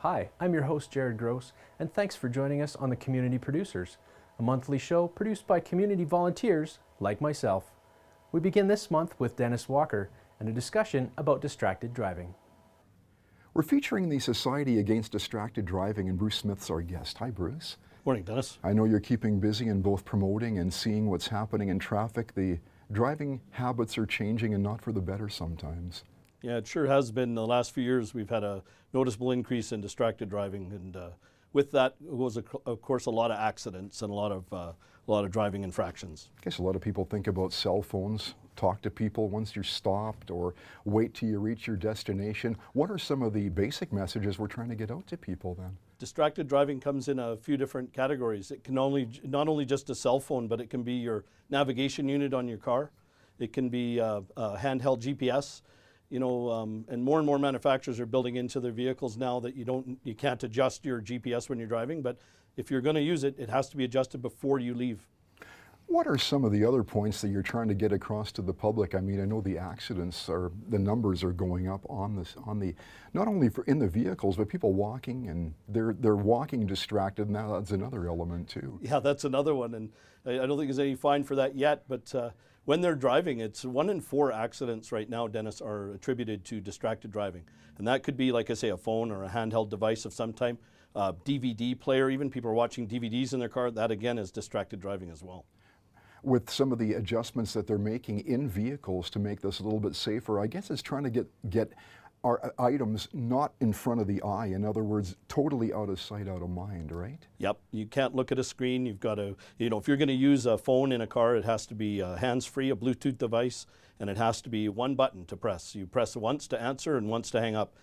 Hi, I'm your host Jared Gross, and thanks for joining us on The Community Producers, a monthly show produced by community volunteers like myself. We begin this month with Dennis Walker and a discussion about distracted driving. We're featuring the Society Against Distracted Driving, and Bruce Smith's our guest. Hi, Bruce. Morning, Dennis. I know you're keeping busy in both promoting and seeing what's happening in traffic. The driving habits are changing, and not for the better sometimes. Yeah, it sure has been. In the last few years, we've had a noticeable increase in distracted driving, and with that was, of course, a lot of accidents and a lot of driving infractions. I guess a lot of people think about cell phones, talk to people once you're stopped, or wait till you reach your destination. What are some of the basic messages we're trying to get out to people then? Distracted driving comes in a few different categories. It can not only just a cell phone, but it can be your navigation unit on your car. It can be a handheld GPS. You know, and more manufacturers are building into their vehicles now that you can't adjust your GPS when you're driving, but if you're going to use it, it has to be adjusted before you leave. What are some of the other points that you're trying to get across to the public? I mean, I know the the numbers are going up on not only in the vehicles, but people walking, and they're walking distracted. Now that's another element too. Yeah, that's another one, and I don't think there's any fine for that yet, but when they're driving, it's 1 in 4 accidents right now, Dennis, are attributed to distracted driving. And that could be, like I say, a phone or a handheld device of some type, DVD player, even people are watching DVDs in their car. That again is distracted driving as well. With some of the adjustments that they're making in vehicles to make this a little bit safer, I guess it's trying to get our items not in front of the eye. In other words, totally out of sight, out of mind, right? Yep, you can't look at a screen. You've got to, if you're going to use a phone in a car, it has to be hands-free, a Bluetooth device, and it has to be one button to press. You press once to answer and once to hang up.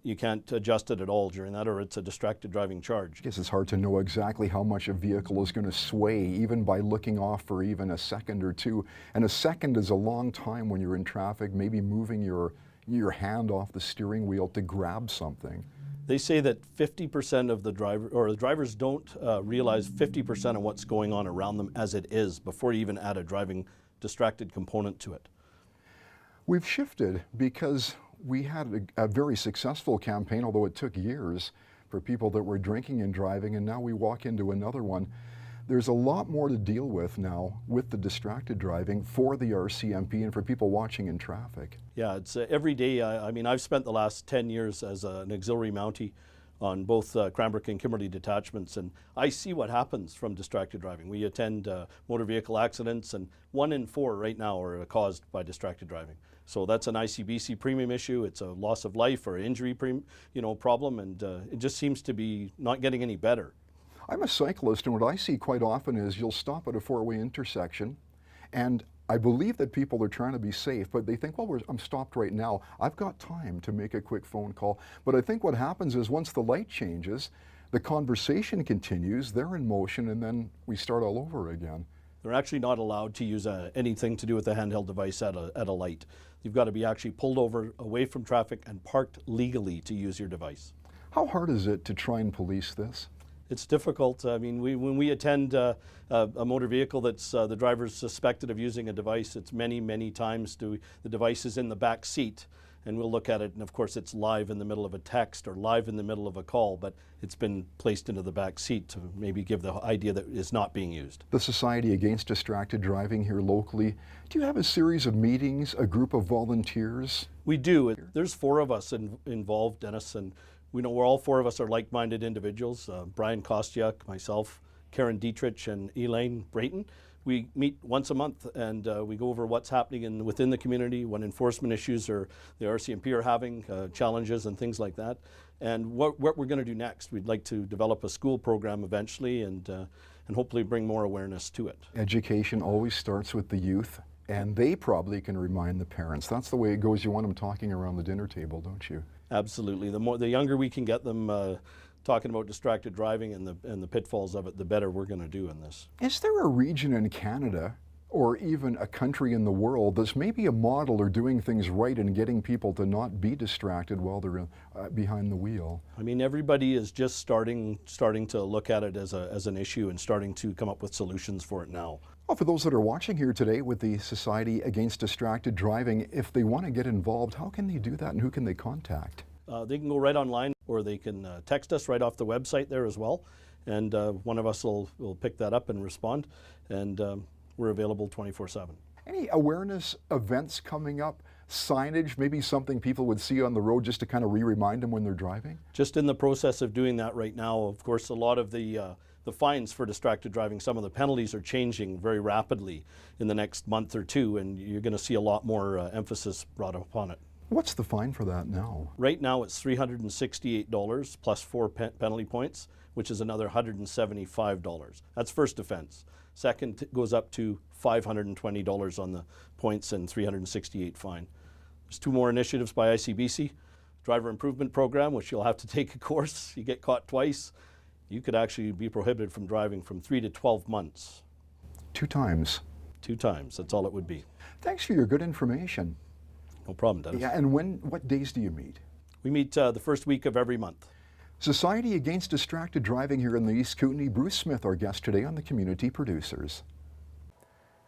You can't adjust it at all during that, or it's a distracted driving charge. I guess it's hard to know exactly how much a vehicle is going to sway, even by looking off for even a second or two. And a second is a long time when you're in traffic, maybe moving your hand off the steering wheel to grab something. They say that 50% of the drivers don't realize 50% of what's going on around them as it is before you even add a driving distracted component to it. We've shifted because we had a very successful campaign, although it took years, for people that were drinking and driving, and now we walk into another one. There's a lot more to deal with now with the distracted driving for the RCMP and for people watching in traffic. Yeah, it's every day. I mean, I've spent the last 10 years as an auxiliary Mountie on both Cranbrook and Kimberley detachments, and I see what happens from distracted driving. We attend motor vehicle accidents, and 1 in 4 right now are caused by distracted driving. So that's an ICBC premium issue. It's a loss of life or injury problem, and it just seems to be not getting any better. I'm a cyclist, and what I see quite often is you'll stop at a 4-way intersection, and I believe that people are trying to be safe, but they think, well, I'm stopped right now. I've got time to make a quick phone call. But I think what happens is once the light changes, the conversation continues, they're in motion, and then we start all over again. They're actually not allowed to use anything to do with a handheld device at a light. You've got to be actually pulled over away from traffic and parked legally to use your device. How hard is it to try and police this? It's difficult. I mean, when we attend a motor vehicle that's the driver's suspected of using a device, it's many times the device is in the back seat, and we'll look at it, and of course it's live in the middle of a text or live in the middle of a call, but it's been placed into the back seat to maybe give the idea that it's not being used. The Society Against Distracted Driving here locally, do you have a series of meetings, a group of volunteers? We do. There's 4 of us involved, Dennis, and we know all 4 of us are like-minded individuals. Brian Kostiuk, myself, Karen Dietrich, and Elaine Brayton. We meet once a month, and we go over what's happening within the community, what enforcement issues or the RCMP are having, challenges and things like that, and what we're going to do next. We'd like to develop a school program eventually, and hopefully bring more awareness to it. Education always starts with the youth, and they probably can remind the parents. That's the way it goes. You want them talking around the dinner table, don't you? Absolutely. The younger we can get them talking about distracted driving and the pitfalls of it, the better we're going to do in this. Is there a region in Canada or even a country in the world that's maybe a model or doing things right and getting people to not be distracted while they're behind the wheel? I mean, everybody is just starting to look at it as an issue and starting to come up with solutions for it now. Well, for those that are watching here today with the Society Against Distracted Driving, if they want to get involved, how can they do that and who can they contact? They can go right online, or they can text us right off the website there as well. And one of us will pick that up and respond. And we're available 24/7. Any awareness events coming up? Signage, maybe something people would see on the road just to kind of remind them when they're driving? Just in the process of doing that right now. Of course, a lot of the fines for distracted driving, some of the penalties are changing very rapidly in the next month or two, and you're going to see a lot more emphasis brought upon it. What's the fine for that now? Right now it's $368 plus 4 penalty points, which is another $175. That's first offense. Second goes up to $520 on the points and $368 fine. There's 2 more initiatives by ICBC. Driver Improvement Program, which you'll have to take a course. You get caught twice, you could actually be prohibited from driving from 3 to 12 months. 2 times? 2 times, that's all it would be. Thanks for your good information. No problem, Dennis. Yeah, and what days do you meet? We meet the first week of every month. Society Against Distracted Driving here in the East Kootenay. Bruce Smith, our guest today on the Community Producers.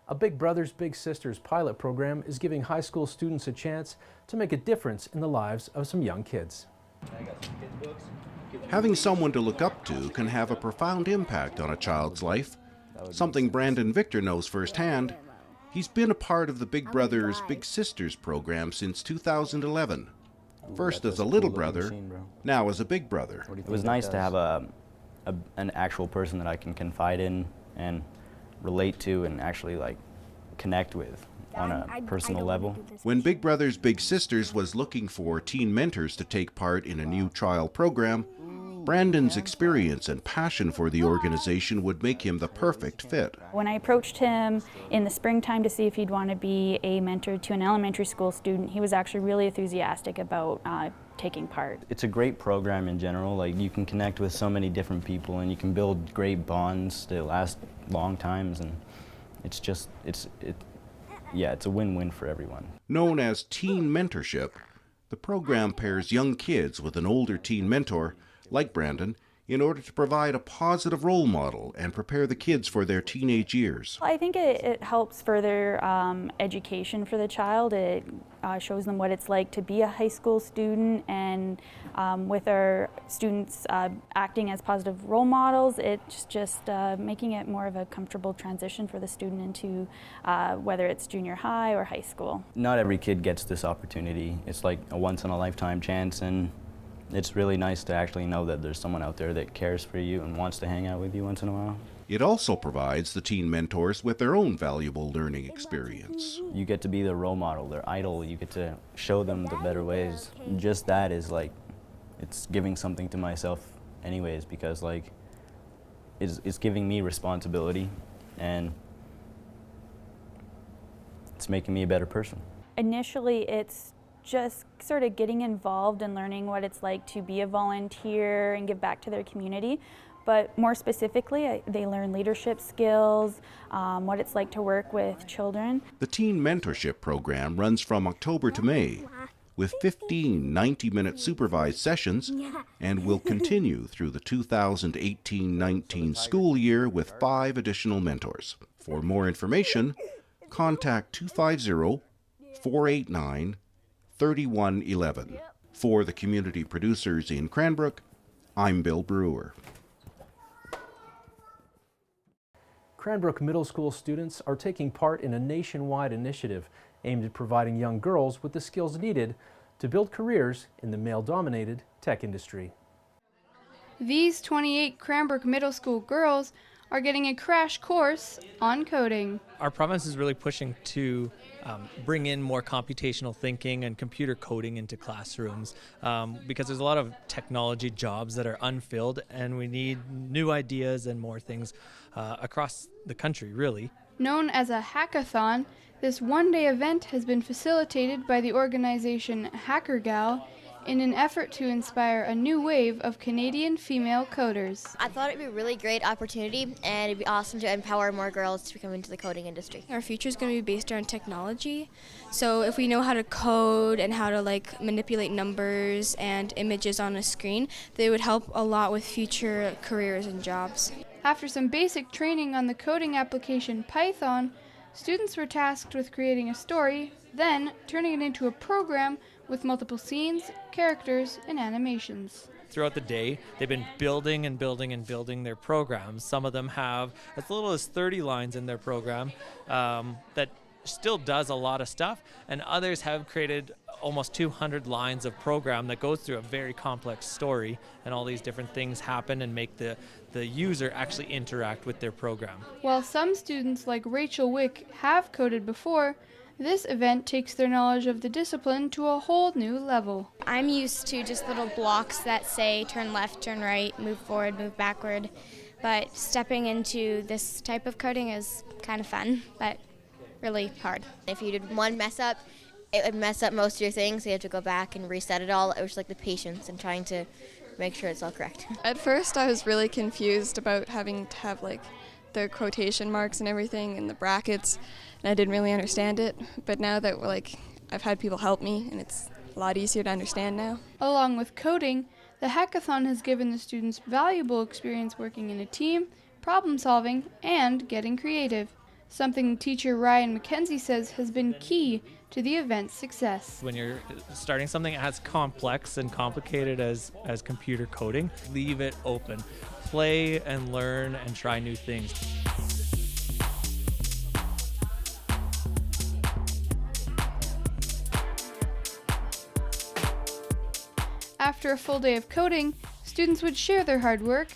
A Big Brothers Big Sisters pilot program is giving high school students a chance to make a difference in the lives of some young kids. Having someone to look up to can have a profound impact on a child's life, something Brandon Victor knows firsthand. He's been a part of the Big Brothers Big Sisters program since 2011. First as a little brother, now as a big brother. It was nice to have an actual person that I can confide in and relate to and actually like connect with on a personal level. When Big Brothers Big Sisters was looking for teen mentors to take part in a new trial program, Brandon's experience and passion for the organization would make him the perfect fit. When I approached him in the springtime to see if he'd want to be a mentor to an elementary school student, he was actually really enthusiastic about taking part. It's a great program in general. Like, you can connect with so many different people and you can build great bonds that last long times, and it's just, it's a win-win for everyone. Known as Teen Mentorship, the program pairs young kids with an older teen mentor, like Brandon, in order to provide a positive role model and prepare the kids for their teenage years. I think it helps further education for the child. It shows them what it's like to be a high school student, and with our students acting as positive role models, it's just making it more of a comfortable transition for the student into whether it's junior high or high school. Not every kid gets this opportunity. It's like a once-in-a-lifetime chance, and it's really nice to actually know that there's someone out there that cares for you and wants to hang out with you once in a while. It also provides the teen mentors with their own valuable learning experience. You get to be their role model, their idol. You get to show them the better ways. Just that is like, it's giving something to myself anyways, because like, it's giving me responsibility, and it's making me a better person. Initially, it's just sort of getting involved and learning what it's like to be a volunteer and give back to their community. But more specifically, they learn leadership skills, what it's like to work with children. The Teen Mentorship program runs from October to May, with 15 90-minute supervised sessions, and will continue through the 2018-19 school year with 5 additional mentors. For more information, contact 250-489-3111. For the Community Producers in Cranbrook, I'm Bill Brewer. Cranbrook Middle School students are taking part in a nationwide initiative aimed at providing young girls with the skills needed to build careers in the male-dominated tech industry. These 28 Cranbrook Middle School girls are getting a crash course on coding. Our province is really pushing to bring in more computational thinking and computer coding into classrooms because there's a lot of technology jobs that are unfilled, and we need new ideas and more things across the country, really. Known as a hackathon, this one-day event has been facilitated by the organization Hackergal in an effort to inspire a new wave of Canadian female coders. I thought it'd be a really great opportunity, and it'd be awesome to empower more girls to come into the coding industry. Our future is going to be based around technology, so if we know how to code and how to manipulate numbers and images on a screen, they would help a lot with future careers and jobs. After some basic training on the coding application Python, students were tasked with creating a story, then turning it into a program with multiple scenes, characters, and animations. throughout the day, they've been building and building and building their programs. Some of them have as little as 30 lines in their program that still does a lot of stuff, and others have created almost 200 lines of program that goes through a very complex story, and all these different things happen and make the user actually interact with their program. While some students like Rachel Wick have coded before, this event takes their knowledge of the discipline to a whole new level. I'm used to just little blocks that say turn left, turn right, move forward, move backward, but stepping into this type of coding is kind of fun, but really hard. If you did one mess up, it would mess up most of your things, so you have to go back and reset it all. It was like the patience and trying to make sure it's all correct. At first I was really confused about having to have like the quotation marks and everything and the brackets, and I didn't really understand it, but now that I've had people help me and it's a lot easier to understand now. Along with coding, the hackathon has given the students valuable experience working in a team, problem solving, and getting creative. Something teacher Ryan McKenzie says has been key to the event's success. When you're starting something as complex and complicated as computer coding, leave it open. Play and learn and try new things. After a full day of coding, students would share their hard work,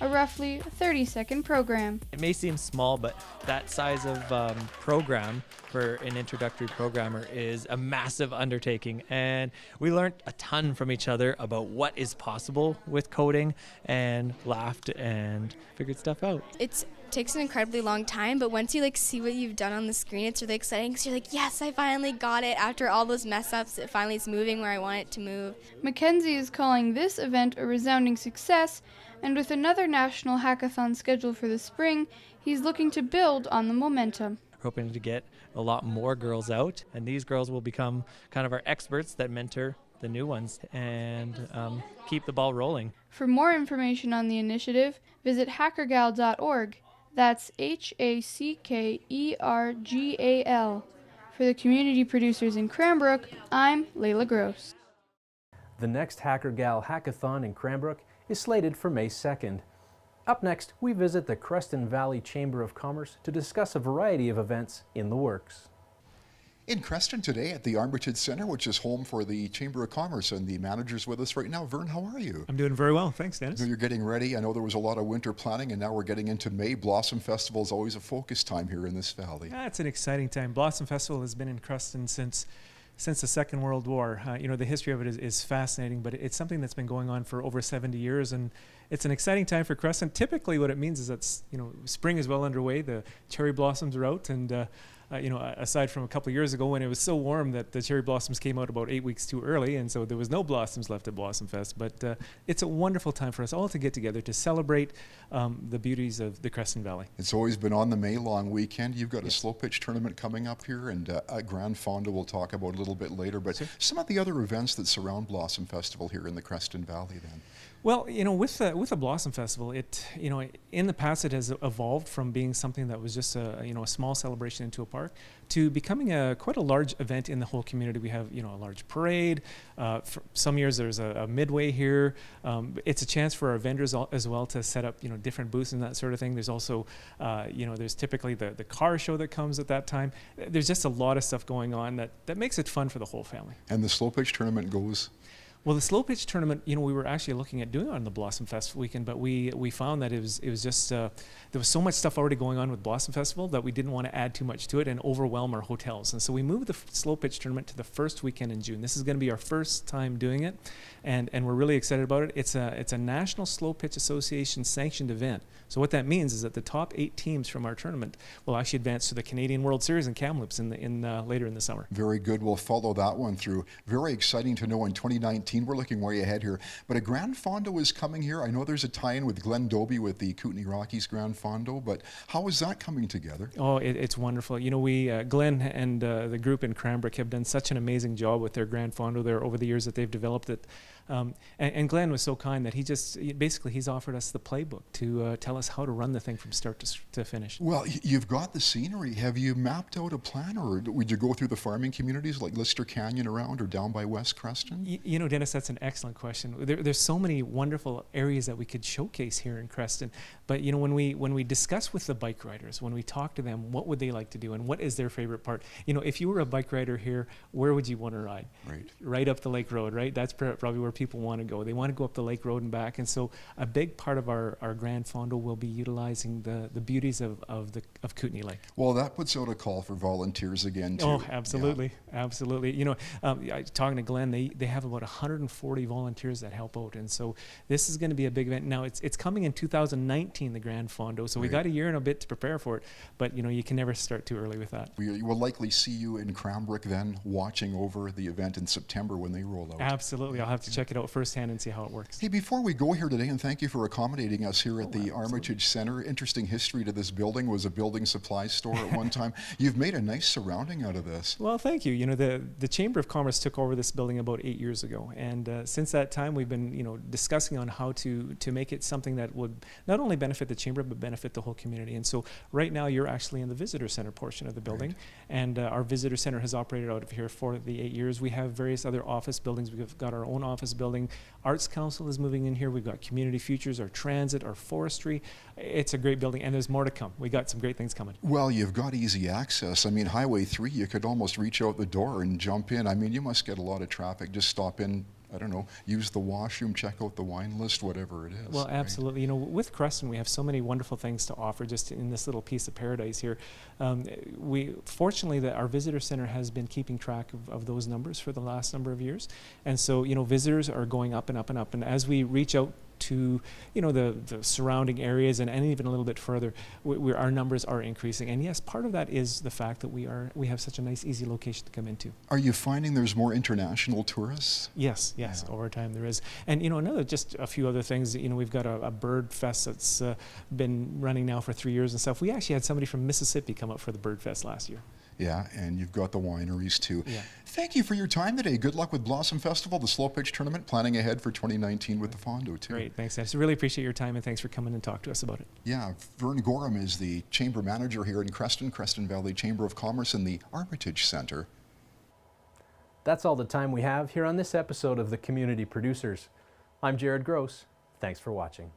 a roughly 30-second program. It may seem small, but that size of program for an introductory programmer is a massive undertaking, and we learned a ton from each other about what is possible with coding, and laughed and figured stuff out. It takes an incredibly long time, but once you see what you've done on the screen, it's really exciting because you're like, yes, I finally got it. After all those mess ups, it finally is moving where I want it to move. Mackenzie is calling this event a resounding success, and with another national hackathon scheduled for the spring, he's looking to build on the momentum. We're hoping to get a lot more girls out, and these girls will become kind of our experts that mentor the new ones and keep the ball rolling. For more information on the initiative, visit hackergal.org. That's HACKERGAL. For the community producers in Cranbrook, I'm Layla Gross. The next Hacker Gal Hackathon in Cranbrook is slated for May 2nd. Up next, we visit the Creston Valley Chamber of Commerce to discuss a variety of events in the works. In Creston today at the Armitage Center, which is home for the Chamber of Commerce, and the manager's with us right now. Vern, how are you? I'm doing very well, thanks, Dennis. So you're getting ready. I know there was a lot of winter planning, and now we're getting into May. Blossom Festival is always a focus time here in this valley. Yeah, it's an exciting time. Blossom Festival has been in Creston since the Second World War. The history of it is fascinating, but it's something that's been going on for over 70 years, and it's an exciting time for Creston. Typically what it means is that spring is well underway, the cherry blossoms are out, and aside from a couple of years ago when it was so warm that the cherry blossoms came out about 8 weeks too early, and so there was no blossoms left at Blossom Fest. But it's a wonderful time for us all to get together to celebrate the beauties of the Creston Valley. It's always been on the May long weekend. You've got a slow pitch tournament coming up here, and a Grand Fonda we'll talk about a little bit later. But some of the other events that surround Blossom Festival here in the Creston Valley then. Well, with the Blossom Festival, in the past it has evolved from being something that was just a small celebration into a park to becoming quite a large event in the whole community. We have a large parade. For some years there's a midway here. It's a chance for our vendors as well to set up different booths and that sort of thing. There's also there's typically the car show that comes at that time. There's just a lot of stuff going on that makes it fun for the whole family. And the slow pitch tournament goes. Well, the slow pitch tournament, we were actually looking at doing it on the Blossom Fest weekend, but we found that it was just there was so much stuff already going on with Blossom Festival that we didn't want to add too much to it and overwhelm our hotels. And so we moved the slow pitch tournament to the first weekend in June. This is going to be our first time doing it, and we're really excited about it. It's a National Slow Pitch Association sanctioned event. So what that means is that the top 8 teams from our tournament will actually advance to the Canadian World Series in Kamloops later in the summer. Very good. We'll follow that one through. Very exciting to know in 2019. We're looking way ahead here. But a Grand Fondo is coming here. I know there's a tie-in with Glen Dobie with the Kootenay Rockies Grand Fondo, but how is that coming together? Oh, it's wonderful. Glen and the group in Cranbrook have done such an amazing job with their Grand Fondo there over the years that they've developed it. And Glenn was so kind that he's offered us the playbook to tell us how to run the thing from start to finish. Well, you've got the scenery. Have you mapped out a plan, or would you go through the farming communities like Lister Canyon around or down by West Creston? You know, Dennis, that's an excellent question. There's so many wonderful areas that we could showcase here in Creston. But you know, when we discuss with the bike riders, when we talk to them, what would they like to do and what is their favorite part? You know, if you were a bike rider here, where would you want to ride? Right up the Lake Road, right? That's probably where people want to go. They want to go up the Lake Road and back. And so a big part of our Grand Fondo will be utilizing the beauties of Kootenay Lake. Well, that puts out a call for volunteers again too. Oh, absolutely, absolutely. You know, talking to Glenn, they have about 140 volunteers that help out, and so this is going to be a big event. Now it's coming in 2019, the Grand Fondo, so we got a year and a bit to prepare for it. But you know, you can never start too early with that. We will likely see you in Cranbrook then, watching over the event in September when they roll out. Absolutely, I'll have to check it out firsthand and see how it works. Hey, before we go here today, and thank you for accommodating us here at the Armitage Center. Interesting history to this building. Was a building supply store at one time. You've made a nice surrounding out of this. Well, thank you. You know, the Chamber of Commerce took over this building about 8 years ago, and since that time we've been, you know, discussing on how to make it something that would not only benefit the Chamber but benefit the whole community. And so right now you're actually in the visitor center portion of the building, and our visitor center has operated out of here for the 8 years. We have various other office buildings. We've got our own office building. Arts Council is moving in here. We've got Community Futures, our transit, our forestry. It's a great building, and there's more to come. We got some great things coming. Well, you've got easy access. I mean, Highway 3, you could almost reach out the door and jump in. I mean, you must get a lot of traffic. Just stop in, I don't know, use the washroom, check out the wine list, whatever it is. Well, absolutely. You know, with Creston, we have so many wonderful things to offer just in this little piece of paradise here. Fortunately, our visitor center has been keeping track of those numbers for the last number of years. And so, you know, visitors are going up and up and up. And as we reach out to, you know, the surrounding areas and even a little bit further, our numbers are increasing. And yes, part of that is the fact that we have such a nice, easy location to come into. Are you finding there's more international tourists? Yes, over time there is. And you know, just a few other things. You know, we've got a bird fest that's been running now for 3 years and stuff. We actually had somebody from Mississippi come up for the bird fest last year. Yeah, and you've got the wineries too. Yeah. Thank you for your time today. Good luck with Blossom Festival, the Slow Pitch Tournament, planning ahead for 2019 with the Fondo too. Great, thanks. I really appreciate your time, and thanks for coming and talk to us about it. Yeah, Vern Gorham is the Chamber Manager here in Creston Valley Chamber of Commerce in the Armitage Center. That's all the time we have here on this episode of The Community Producers. I'm Jared Gross. Thanks for watching.